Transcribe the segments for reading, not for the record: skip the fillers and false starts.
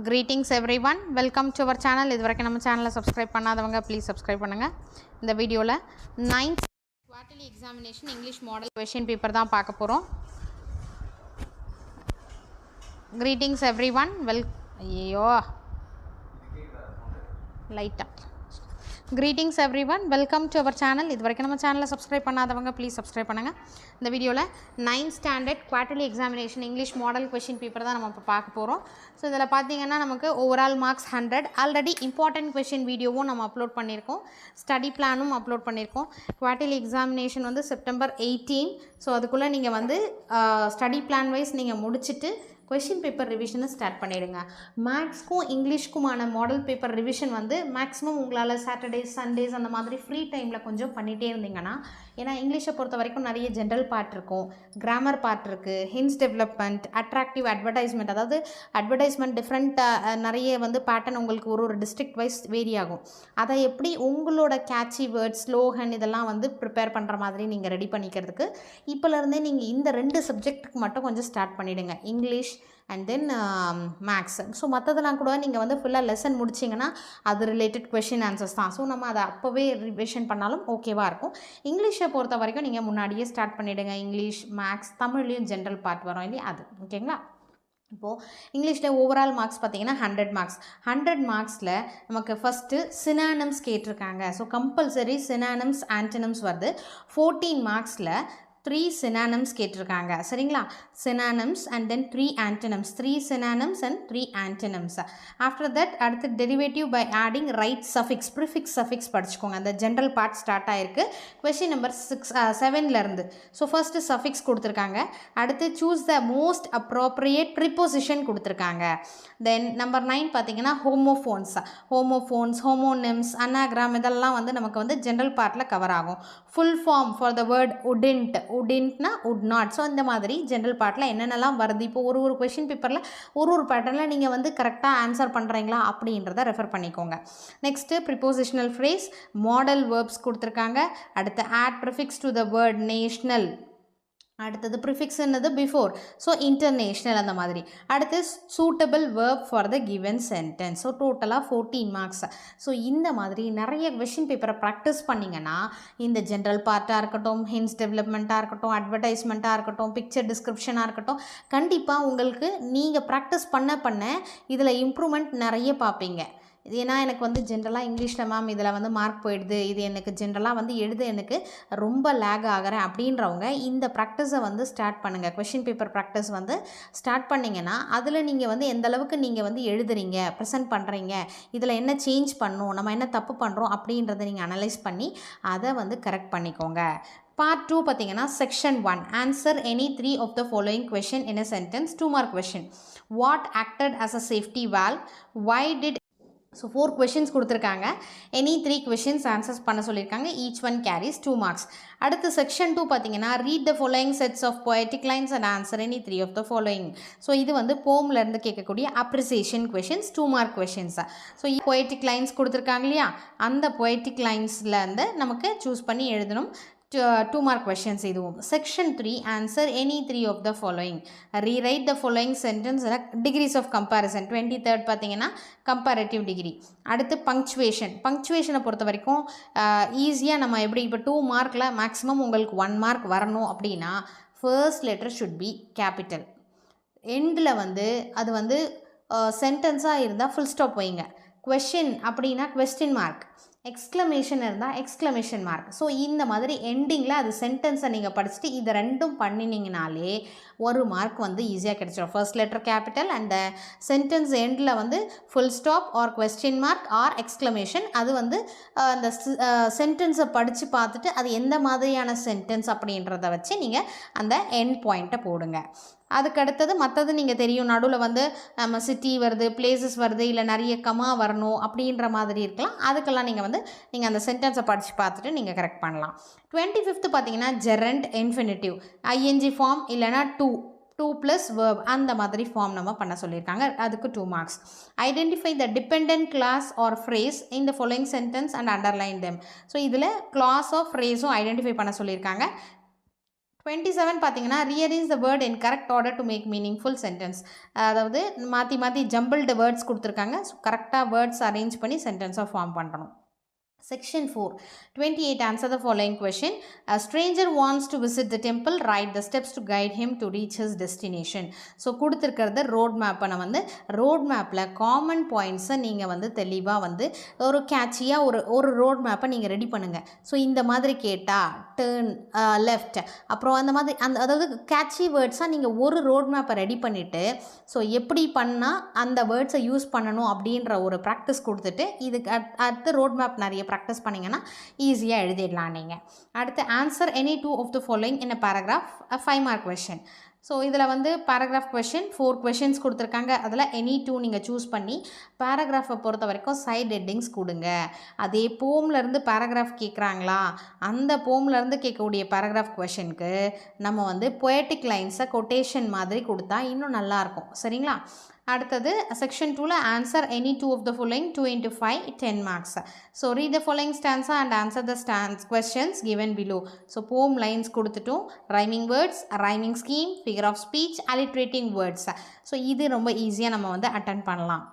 Greetings everyone, welcome to our channel. இதுவரைக்கும் நம்ம சேனலை சப்ஸ்கிரைப் பண்ணாதவங்க ப்ளீஸ் சப்ஸ்கிரைப் பண்ணுங்கள். இந்த வீடியோவில் 9th quarterly examination English model question paper தான் பார்க்க போகிறோம். Greetings everyone, ஐயோ லைட்டாக Greetings everyone, welcome to our channel. இதுவரைக்கும் நம்ம சேனலை சப்ஸ்கிரைப் பண்ணாதவங்க ப்ளீஸ் சப்ஸ்கிரைப் பண்ணுங்கள். இந்த வீடியோவில் 9th standard quarterly examination English model question paper தான் நம்ம இப்போ பார்க்க போகிறோம். ஸோ இதில் பார்த்தீங்கன்னா நமக்கு overall marks 100. Already important question வீடியோவும் நம்ம அப்லோட் பண்ணியிருக்கோம், ஸ்டடி பிளானும் அப்லோட் பண்ணியிருக்கோம். குவார்ட்டர்லி எக்ஸாமினேஷன் வந்து செப்டம்பர் 18. ஸோ அதுக்குள்ளே நீங்கள் வந்து ஸ்டடி பிளான் வைஸ் நீங்கள் முடிச்சுட்டு கொஷின் பேப்பர் ரிவிஷனை ஸ்டார்ட் பண்ணிவிடுங்க. மேக்ஸ்க்கும் இங்கிலீஷ்க்குமான மாடல் பேப்பர் ரிவிஷன் வந்து மேக்ஸிமம் உங்களால் சாட்டர்டேஸ் சண்டேஸ் அந்த மாதிரி ஃப்ரீ டைமில் கொஞ்சம் பண்ணிகிட்டே இருந்தீங்கன்னா, ஏன்னா இங்கிலீஷை பொறுத்த வரைக்கும் நிறைய ஜென்ரல் பார்ட் இருக்கும், கிராமர் பார்ட் இருக்குது, ஹின்ஸ் டெவலப்மெண்ட், அட்ராக்டிவ் அட்வர்டைஸ்மெண்ட், அதாவது அட்வர்டைஸ்மெண்ட் டிஃப்ரெண்ட்டாக நிறைய வந்து பேட்டர்ன் உங்களுக்கு ஒரு டிஸ்ட்ரிக்ட் வைஸ் வேரி ஆகும். அதை எப்படி உங்களோட கேட்சி வேர்ட்ஸ், ஸ்லோகன் இதெல்லாம் வந்து ப்ரிப்பேர் பண்ணுற மாதிரி நீங்கள் ரெடி பண்ணிக்கிறதுக்கு இப்போலேருந்தே நீங்கள் இந்த 2 சப்ஜெக்ட்டுக்கு மட்டும் கொஞ்சம் ஸ்டார்ட் பண்ணிவிடுங்க, English and then maths. So மற்றதெல்லாம் கூட நீங்கள் வந்து ஃபுல்லாக லெசன் முடிச்சிங்கன்னா அது ரிலேட்டட் கொஷின் ஆன்சர்ஸ் தான். ஸோ நம்ம அதை அப்போவே ரிவிஷன் பண்ணாலும் ஓகேவாக இருக்கும். இங்கிலீஷை பொறுத்த வரைக்கும் நீங்கள் முன்னாடியே ஸ்டார்ட் பண்ணிவிடுங்க. இங்கிலீஷ், மேக்ஸ், தமிழ்லேயும் ஜென்ரல் பார்ட் வரும் இல்லையா, அது ஓகேங்களா. இப்போது இங்கிலீஷில் ஓவரால் மார்க்ஸ் பார்த்தீங்கன்னா 100 மார்க்ஸ். 100 மார்க்ஸில் நமக்கு ஃபஸ்ட்டு சினானிம்ஸ் கேட்டிருக்காங்க. ஸோ கம்பல்சரி சினானிம்ஸ் ஆன்டனிம்ஸ் வருது. 14 மார்க்ஸில் 3 synonyms கேட்டிருக்காங்க, சரிங்களா. synonyms and then 3 antonyms, 3 synonyms and 3 antonyms. after that அடுத்து derivative by adding right suffix, prefix suffix படிச்சுக்கோங்க. அந்த ஜென்ரல் பார்ட் ஸ்டார்ட் ஆகிருக்கு கொஷின் நம்பர் 7லேருந்து. ஸோ ஃபர்ஸ்ட்டு சஃபிக்ஸ் கொடுத்துருக்காங்க, அடுத்து choose the most appropriate preposition கொடுத்துருக்காங்க. தென் நம்பர் 9 பார்த்தீங்கன்னா homophones, homonyms, அனாகிராம் இதெல்லாம் வந்து நமக்கு வந்து ஜென்ரல் பார்ட்டில் கவர் ஆகும். Full form for the word உடின்ட்னா உட் நாட். ஸோ இந்த மாதிரி ஜென்ரல் பார்ட்டில் என்னென்னலாம் வருது, இப்போ ஒரு கொஷின் பேப்பரில் ஒரு பேட்டர்னில் நீங்கள் வந்து கரெக்டாக ஆன்சர் பண்ணுறீங்களா அப்படின்றத ரெஃபர் பண்ணிக்கோங்க. Next prepositional phrase, modal verbs கொடுத்துருக்காங்க. அடுத்து add prefix to the word national, அடுத்தது ப்ரிஃபிக்ஸ் என்னது பிஃபோர், ஸோ இன்டர்நேஷ்னல் அந்த மாதிரி. அடுத்து suitable verb for the given sentence. So டோட்டலாக 14 மார்க்ஸ். ஸோ இந்த மாதிரி நிறைய கொஷின் பேப்பரை ப்ராக்டிஸ் பண்ணிங்கன்னா இந்த ஜென்ரல் பார்ட்டாக இருக்கட்டும், ஹின்ஸ் டெவலப்மெண்ட்டாக இருக்கட்டும், அட்வர்டைஸ்மெண்ட்டாக இருக்கட்டும், பிக்சர் டிஸ்கிரிப்ஷனாக இருக்கட்டும், கண்டிப்பாக உங்களுக்கு நீங்கள் ப்ராக்டிஸ் பண்ண இதில் இம்ப்ரூவ்மெண்ட் நிறைய பார்ப்பீங்க. இது ஏன்னா எனக்கு வந்து ஜென்ரலாக இங்கிலீஷில் மேம் இதில் வந்து மார்க் போயிடுது, இது எனக்கு ஜென்ரலாக வந்து எனக்கு ரொம்ப லேக் ஆகிறேன் அப்படின்றவங்க இந்த ப்ராக்டிஸை வந்து ஸ்டார்ட் பண்ணுங்கள். கொஷின் பேப்பர் ப்ராக்டிஸ் வந்து ஸ்டார்ட் பண்ணிங்கன்னா அதில் நீங்கள் வந்து எந்த அளவுக்கு நீங்கள் வந்து எழுதுறீங்க, ப்ரெசென்ட் பண்ணுறீங்க, இதில் என்ன சேஞ்ச் பண்ணணும், நம்ம என்ன தப்பு பண்ணுறோம் அப்படின்றத நீங்கள் அனலைஸ் பண்ணி அதை வந்து கரெக்ட் பண்ணிக்கோங்க. Part 2 பார்த்தீங்கன்னா section 1, answer any 3 of the following question in a sentence, 2 mark question. What acted as a safety valve? Why did? So 4 questions கொடுத்துருக்காங்க. எனி 3 கொஷின்ஸ் ஆன்சர்ஸ் பண்ண சொல்லியிருக்காங்க. Each one carries 2 marks. அடுத்து section 2 பார்த்தீங்கன்னா read the following sets of poetic lines and answer any 3 of the following. So இது வந்து போம்லேருந்து கேட்கக்கூடிய appreciation questions, 2 mark questions. So poetic lines கொடுத்துருக்காங்க இல்லையா, அந்த poetic linesலேருந்து நமக்கு சூஸ் பண்ணி எழுதணும். 2 mark questions இதுவும். Section 3 answer any 3 of the following. Rewrite the following sentence, degrees of comparison. 23rd பார்த்தீங்கன்னா கம்பேரேட்டிவ் டிகிரி. அடுத்து பங்க்சுவேஷனை பொறுத்த வரைக்கும் ஈஸியாக நம்ம எப்படி இப்போ 2 மார்க்கில் மேக்ஸிமம் உங்களுக்கு 1 மார்க் வரணும் அப்படின்னா first letter should be capital. எண்டில் வந்து அது வந்து சென்டென்ஸாக இருந்தால் ஃபுல் ஸ்டாப் வைங்க. கொஷின் அப்படின்னா கொஸ்டின் மார்க், எக்ஸ்க்ளமேஷன் இருந்தால் எக்ஸ்க்ளமேஷன் மார்க். ஸோ இந்த மாதிரி எண்டிங்கில் அது சென்டென்ஸை நீங்கள் படிச்சுட்டு இதை 2ம் பண்ணினீங்கனாலே 1 மார்க் வந்து ஈஸியாக கிடைச்சிடும். First letter capital and sentence எண்டில் வந்து full stop R question mark R exclamation. அது வந்து அந்த சென்டென்ஸை படித்து பார்த்துட்டு அது எந்த மாதிரியான சென்டென்ஸ் அப்படின்றத வச்சு நீங்கள் அந்த எண்ட் பாயிண்ட்டை போடுங்க. அதுக்கு அடுத்தது மற்றது நீங்கள் தெரியும், நடுவில் வந்து நம்ம சிட்டி வருது, பிளேசஸ் வருது, இல்லை நிறைய கமா வரணும் அப்படின்ற மாதிரி இருக்கலாம். அதுக்கெல்லாம் நீங்கள் அந்த சென்டென்ஸை படித்து பார்த்துட்டு நீங்கள் கரெக்ட் பண்ணலாம். 25th பார்த்தீங்கன்னா ஜெரண்ட் இன்ஃபினிட்டிவ், ஐஎன்ஜி ஃபார்ம் இல்லைனா 2 + verb அந்த மாதிரி ஃபார்ம் நம்ம பண்ண சொல்லியிருக்காங்க. அதுக்கு 2 marks. Identify the dependent clause or phrase in the following sentence and underline them. So இதில் கிளாஸ் ஆஃப் ஃப்ரேஸும் ஐடென்டிஃபை பண்ண சொல்லியிருக்காங்க. 27 பார்த்தீங்கன்னா rearrange the word in correct order to make meaningful sentence. அதாவது மாற்றி மாற்றி ஜம்பிள்டு வேர்ட்ஸ் கொடுத்துருக்காங்க. ஸோ கரெக்டாக வேர்ட்ஸ் அரேஞ்ச் பண்ணி சென்டென்ஸாக ஃபார்ம் பண்ணணும். Section 4, 28, answer the following question. A stranger wants to visit the temple, write the steps to guide him to reach his destination. So கொடுத்துருக்கிறது road மேப்பை நான் வந்து ரோட் மேப்பில் common பாயிண்ட்ஸை நீங்கள் வந்து தெளிவாக வந்து ஒரு கேட்சியாக ஒரு ரோட் மேப்பை நீங்கள் ரெடி பண்ணுங்கள். ஸோ இந்த மாதிரி கேட்டால் டேர்ன் லெஃப்ட் அப்புறம் அந்த மாதிரி அதாவது கேட்சி வேர்ட்ஸாக நீங்கள் ஒரு ரோட் மேப்பை ரெடி பண்ணிவிட்டு ஸோ எப்படி பண்ணால் அந்த வேர்ட்ஸை யூஸ் பண்ணணும் அப்படின்ற ஒரு ப்ராக்டிஸ் கொடுத்துட்டு இதுக்கு அடுத்து ரோட் மேப் நிறைய ப்ராக்டிஸ் பண்ணிங்கன்னா ஈஸியாக எழுதிடலாம் நீங்கள். அடுத்து answer any 2 of the following in a paragraph, a 5 mark question. So இதில் வந்து பேராகிராஃப் கொஷின் 4 questions கொடுத்துருக்காங்க. அதில் எனி 2 நீங்கள் சூஸ் பண்ணி பேராகிராஃபை பொறுத்த வரைக்கும் சைட் ஹெட்டிங்ஸ் கொடுங்க. அதே போம்லேருந்து பேராகிராஃப் கேட்குறாங்களா, அந்த போம்லேருந்து கேட்கக்கூடிய பேராகிராஃப் கொஷனுக்கு நம்ம வந்து பொயட்டிக் லைன்ஸை கொட்டேஷன் மாதிரி கொடுத்தா இன்னும் நல்லாயிருக்கும். சரிங்களா? அடுத்தது செக்ஷன் 2ல் answer any 2 of the following, 2 into 5, 10 marks. So read the following stanza and answer the questions given below. So poem lines கொடுத்துட்டும், rhyming words, rhyming scheme, figure of speech, alliterating words. So இது ரொம்ப ஈஸியாக நம்ம வந்து attend பண்ணலாம்.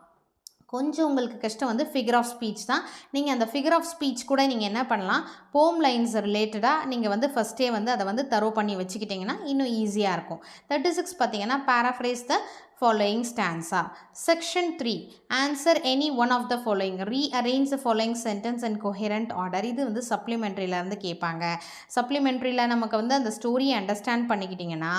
கொஞ்சம் உங்களுக்கு கஷ்டம் வந்து ஃபிகர் ஆஃப் ஸ்பீச் தான். நீங்கள் அந்த ஃபிகர் ஆஃப் ஸ்பீச் கூட நீங்கள் என்ன பண்ணலாம், போம் லைன்ஸ் ரிலேட்டடாக நீங்கள் வந்து ஃபஸ்ட்டே வந்து அதை வந்து தரோ பண்ணி வச்சுக்கிட்டிங்கன்னா இன்னும் ஈஸியாக இருக்கும். 36 பார்த்தீங்கன்னா paraphrase the following stanza. Section 3, answer any one of the following, rearrange the following sentence in coherent order. இது வந்து சப்ளிமெண்ட்ரியிலேருந்து கேட்பாங்க. சப்ளிமெண்ட்ரியில் நமக்கு வந்து அந்த ஸ்டோரியை அண்டர்ஸ்டாண்ட் பண்ணிக்கிட்டிங்கன்னா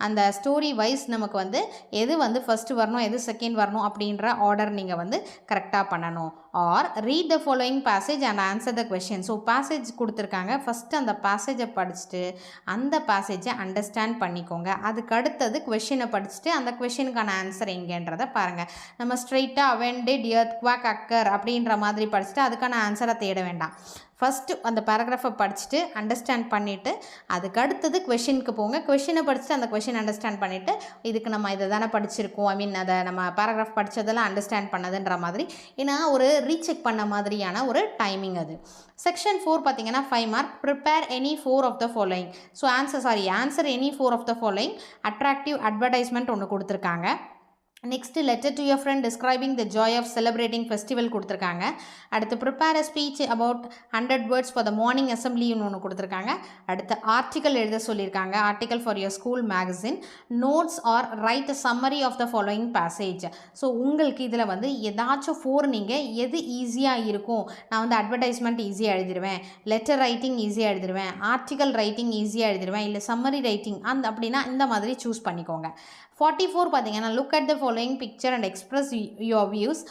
அந்த ஸ்டோரி வைஸ் நமக்கு வந்து எது வந்து ஃபஸ்ட்டு வரணும் எது செகண்ட் வரணும் அப்படின்ற ஆர்டர் நீங்கள் வந்து கரெக்டாக பண்ணணும். Or read the following passage and answer the question. So passage கொடுத்துருக்காங்க, ஃபஸ்ட்டு அந்த பேசேஜை படிச்சுட்டு அந்த பேசேஜை அண்டர்ஸ்டாண்ட் பண்ணிக்கோங்க. அதுக்கு அடுத்தது கொஷினை படிச்சுட்டு அந்த கொஷினுக்கான ஆன்சர் எங்கேன்றதை பாருங்கள். நம்ம ஸ்ட்ரெயிட்டாக when did earthquake occur அப்படின்ற மாதிரி படிச்சுட்டு அதுக்கான ஆன்சரை தேட வேண்டாம். ஃபஸ்ட்டு அந்த பேராகிராஃபை படிச்சுட்டு அண்டர்ஸ்டாண்ட் பண்ணிவிட்டு அதுக்கு அடுத்தது கொஷினுக்கு போங்க. கொஷினை படிச்சுட்டு அந்த கொஷின் அண்டர்ஸ்டாண்ட் பண்ணிவிட்டு இதுக்கு நம்ம இதை தானே படிச்சிருக்கோம், ஐ மீன் அதை நம்ம பேராகிராஃப் படித்ததெல்லாம் அண்டர்ஸ்டாண்ட் பண்ணதுன்ற மாதிரி, ஏன்னா ஒரு ரீசெக் பண்ண மாதிரியான ஒரு டைமிங் அது. செக்ஷன் 4 பார்த்தீங்கன்னா 5 mark. Prepare any 4 of the following. So answer any 4 of the following. Attractive advertisement ஒன்று கொடுத்துருக்காங்க. Next letter to your friend describing the joy of celebrating festival கொடுத்துருக்காங்க. அடுத்து prepare a speech about 100 words for the morning அசம்பிளின்னு ஒன்று கொடுத்துருக்காங்க. அடுத்து article எழுத சொல்லியிருக்காங்க, article for your school magazine. Notes or write a summary of the following passage. So உங்களுக்கு இதில் வந்து ஏதாச்சும் 4 நீங்கள் எது ஈஸியாக இருக்கும், நான் வந்து அட்வர்டைஸ்மெண்ட் ஈஸியாக எழுதிடுவேன், லெட்டர் ரைட்டிங் ஈஸியாக எழுதிடுவேன், ஆர்டிக்கல் ரைட்டிங் ஈஸியாக எழுதிடுவேன், இல்லை சம்மரி ரைட்டிங் அப்படின்னா இந்த மாதிரி சூஸ் பண்ணிக்கோங்க. 44 பார்த்தீங்கன்னா look at the following picture and express your views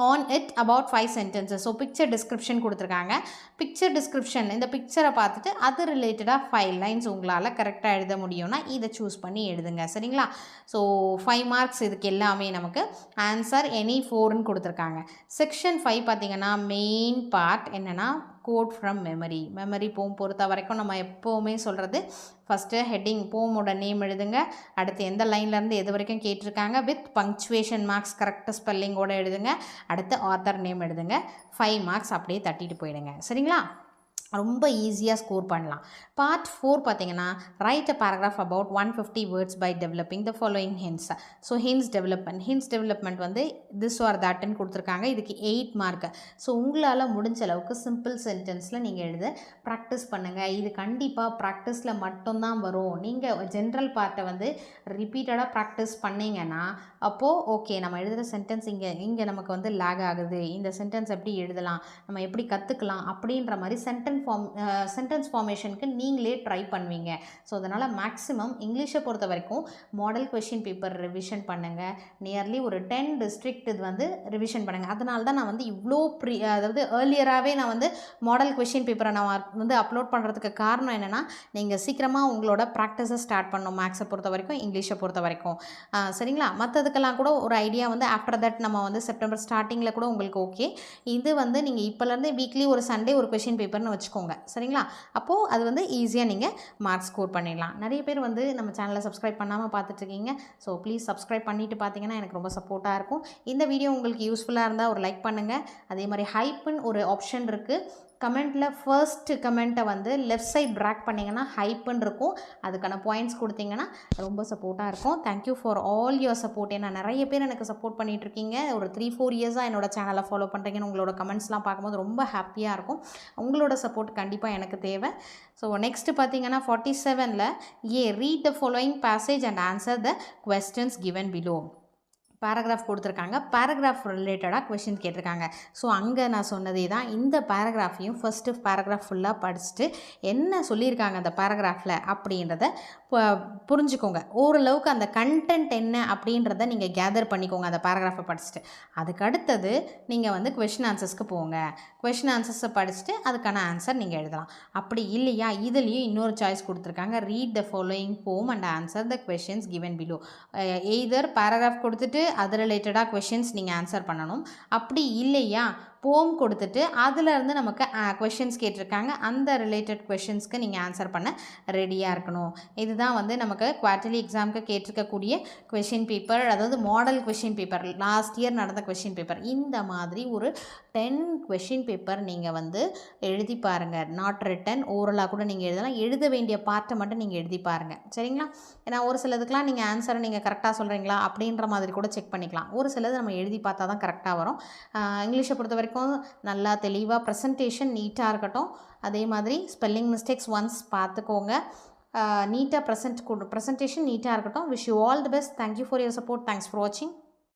on it about 5 sentences. So picture description கொடுத்துருக்காங்க. பிக்சர் டிஸ்கிரிப்ஷன் இந்த பிக்சரை பார்த்துட்டு அது ரிலேட்டடாக 5 lines உங்களால் கரெக்டாக எழுத முடியும்னா இதை சூஸ் பண்ணி எழுதுங்க. சரிங்களா? ஸோ 5 marks இதுக்கு எல்லாமே நமக்கு. ஆன்சர் எனி 4ன்னு கொடுத்துருக்காங்க. செக்ஷன் 5 பார்த்தீங்கன்னா மெயின் பார்ட் என்னென்னா கோட் ஃப்ரம் மெமரி போம் பொறுத்த வரைக்கும் நம்ம எப்போவுமே சொல்கிறது ஃபஸ்ட்டு ஹெட்டிங் போமோட நேம் எழுதுங்க, அடுத்து எந்த லைன்லேருந்து எது வரைக்கும் கேட்டிருக்காங்க வித் பங்க்சுவேஷன் மார்க்ஸ் கரெக்டாக ஸ்பெல்லிங்கோடு எழுதுங்க, அடுத்து ஆத்தர் நேம் எழுதுங்க. 5 marks அப்படியே தட்டிட்டு போயிடுங்க. சரிங்களா? ரொம்ப ஈஸியாக ஸ்கோர் பண்ணலாம். பார்ட் 4 பார்த்தீங்கன்னா write a paragraph about 150 words by developing the following hints. So hints development வந்து திஸ் ஆர் தட்ன்னு கொடுத்துருக்காங்க. இதுக்கு 8 mark. ஸோ உங்களால் முடிஞ்ச அளவுக்கு சிம்பிள் சென்டென்ஸில் நீங்கள் எழுத ப்ராக்டிஸ் பண்ணுங்கள். இது கண்டிப்பாக ப்ராக்டிஸில் மட்டும்தான் வரும். நீங்கள் ஜென்ரல் பார்ட்டை வந்து ரிப்பீட்டடாக ப்ராக்டிஸ் பண்ணிங்கன்னா அப்போது ஓகே நம்ம எழுதுகிற சென்டென்ஸ் இங்கே நமக்கு வந்து லேக் ஆகுது, இந்த சென்டென்ஸ் எப்படி எழுதலாம், நம்ம எப்படி கற்றுக்கலாம் அப்படின்ற மாதிரி சென்டென்ஸ் ஃபார்மேஷனுக்கு நீங்களே ட்ரை பண்ணுவீங்க. ஸோ அதனால் மேக்ஸிமம் இங்கிலீஷை பொறுத்த வரைக்கும் மாடல் கொஷின் பேப்பர் ரிவிஷன் பண்ணுங்கள். நியர்லி ஒரு 10 district இது வந்து ரிவிஷன் பண்ணுங்கள். அதனால தான் நான் வந்து இவ்வளோ அதாவது ஏர்லியராகவே நான் வந்து மாடல் கொஷின் பேப்பரை நான் வந்து அப்லோட் பண்ணுறதுக்கு காரணம் என்னென்னா நீங்கள் சீக்கிரமாக உங்களோட ப்ராக்டிஸை ஸ்டார்ட் பண்ணணும். மேக்ஸை பொறுத்த வரைக்கும் இங்கிலீஷை பொறுத்த வரைக்கும். சரிங்களா? மற்றதுக்கெல்லாம் கூட ஒரு ஐடியா வந்து ஆஃப்டர் தட் நம்ம வந்து செப்டம்பர் ஸ்டார்டிங்கில் கூட உங்களுக்கு ஓகே. இது வந்து நீங்கள் இப்போலேருந்து வீக்லி ஒரு சண்டே ஒரு கொஷின் பேப்பர்னு வச்சுக்கோங்க. சரிங்களா? அப்போது அது வந்து ஈஸியாக நீங்கள் மார்க் ஸ்கோர் பண்ணிடலாம். நிறைய பேர் வந்து நம்ம சேனலை சப்ஸ்கிரைப் பண்ணாமல் பார்த்துட்ருக்கீங்க. ஸோ ப்ளீஸ் சப்ஸ்கிரைப் பண்ணிவிட்டு பார்த்தீங்கன்னா எனக்கு ரொம்ப சப்போர்ட்டாக இருக்கும். இந்த வீடியோ உங்களுக்கு யூஸ்ஃபுல்லாக இருந்தால் ஒரு லைக் பண்ணுங்கள். அதே மாதிரி ஹைப்புன்னு ஒரு ஆப்ஷன் இருக்குது, கமெண்ட்டில் ஃபர்ஸ்ட் கமெண்ட்டை வந்து லெஃப்ட் சைட் ட்ராக் பண்ணிங்கன்னா ஹைப்புன்னு இருக்கும், அதுக்கான பாயிண்ட்ஸ் கொடுத்தீங்கன்னா ரொம்ப சப்போர்ட்டாக இருக்கும். Thank you for all your support. ஏன்னா நிறைய பேர் எனக்கு சப்போர்ட் பண்ணிகிட்ருக்கீங்க. ஒரு 3-4 இயர்ஸாக என்னோடய சேனலை ஃபாலோ பண்ணுறீங்கன்னு உங்களோட கமெண்ட்ஸ்லாம் பார்க்கும்போது ரொம்ப ஹாப்பியாக இருக்கும். உங்களோட சப்போர்ட் கண்டிப்பாக எனக்கு தேவை. ஸோ நெக்ஸ்ட்டு பார்த்தீங்கன்னா 47ல் read the following passage and answer the questions given below. Paragraph கொடுத்துருக்காங்க, பேராகிராஃப் ரிலேட்டடாக கொஷின் கேட்டிருக்காங்க. ஸோ அங்கே நான் சொன்னதே தான், இந்த பேராகிராஃபையும் ஃபஸ்ட்டு பேராகிராஃப் ஃபுல்லாக படிச்சுட்டு என்ன சொல்லியிருக்காங்க அந்த பேராகிராஃபில் அப்படின்றத புரிஞ்சுக்கோங்க. ஓரளவுக்கு அந்த கண்டென்ட் என்ன அப்படின்றத நீங்கள் கேதர் பண்ணிக்கோங்க அந்த பேராகிராஃபை படிச்சுட்டு. அதுக்கு அடுத்தது நீங்கள் வந்து கொஷின் ஆன்சர்ஸ்க்கு போங்க. கொஷின் ஆன்சர்ஸை படிச்சுட்டு அதுக்கான ஆன்சர் நீங்கள் எழுதலாம். அப்படி இல்லையா, இதுலேயும் இன்னொரு சாய்ஸ் கொடுத்துருக்காங்க, ரீட் த ஃபாலோயிங் போம் and answer the questions given below. Either paragraph கொடுத்துட்டு அது ரிலேட்டடாக கொஷின்ஸ் நீங்கள் ஆன்சர் பண்ணணும். அப்படி இல்லையா, போம் கொடுத்துட்டு அதிலேருந்து நமக்கு கொஷின்ஸ் கேட்டிருக்காங்க, அந்த ரிலேட்டட் கொஷின்ஸ்க்கு நீங்கள் ஆன்சர் பண்ண ரெடியாக இருக்கணும். இதுதான் வந்து நமக்கு குவார்ட்டர்லி எக்ஸாமுக்கு கேட்டிருக்கக்கூடிய கொஷின் பேப்பர், அதாவது model question paper, last year நடந்த கொஷின் பேப்பர். இந்த மாதிரி ஒரு 10 கொஷின் பேப்பர் நீங்கள் வந்து எழுதி பாருங்கள். நாட் ரிட்டன், ஓரலாக கூட நீங்கள் எழுதலாம். எழுத வேண்டிய பார்ட்டை மட்டும் நீங்கள் எழுதி பாருங்கள், சரிங்களா? ஏன்னா ஒரு சிலதுக்கெலாம் நீங்கள் ஆன்சரை நீங்கள் கரெக்டாக சொல்கிறீங்களா அப்படின்ற மாதிரி கூட செக் பண்ணிக்கலாம். ஒரு சிலது நம்ம எழுதி பார்த்தா தான் கரெக்டாக வரும். இங்கிலீஷை பொறுத்த வரைக்கும் நல்லா தெளிவாக ப்ரெசன்டேஷன் நீட்டாக இருக்கட்டும். அதே மாதிரி ஸ்பெல்லிங் மிஸ்டேக்ஸ் ஒன்ஸ் பார்த்துக்கோங்க. நீட்டாக ப்ரெசன்டேஷன் நீட்டாக இருக்கட்டும். Wish you all the best. Thank you for your support. Thanks for வாட்சிங்.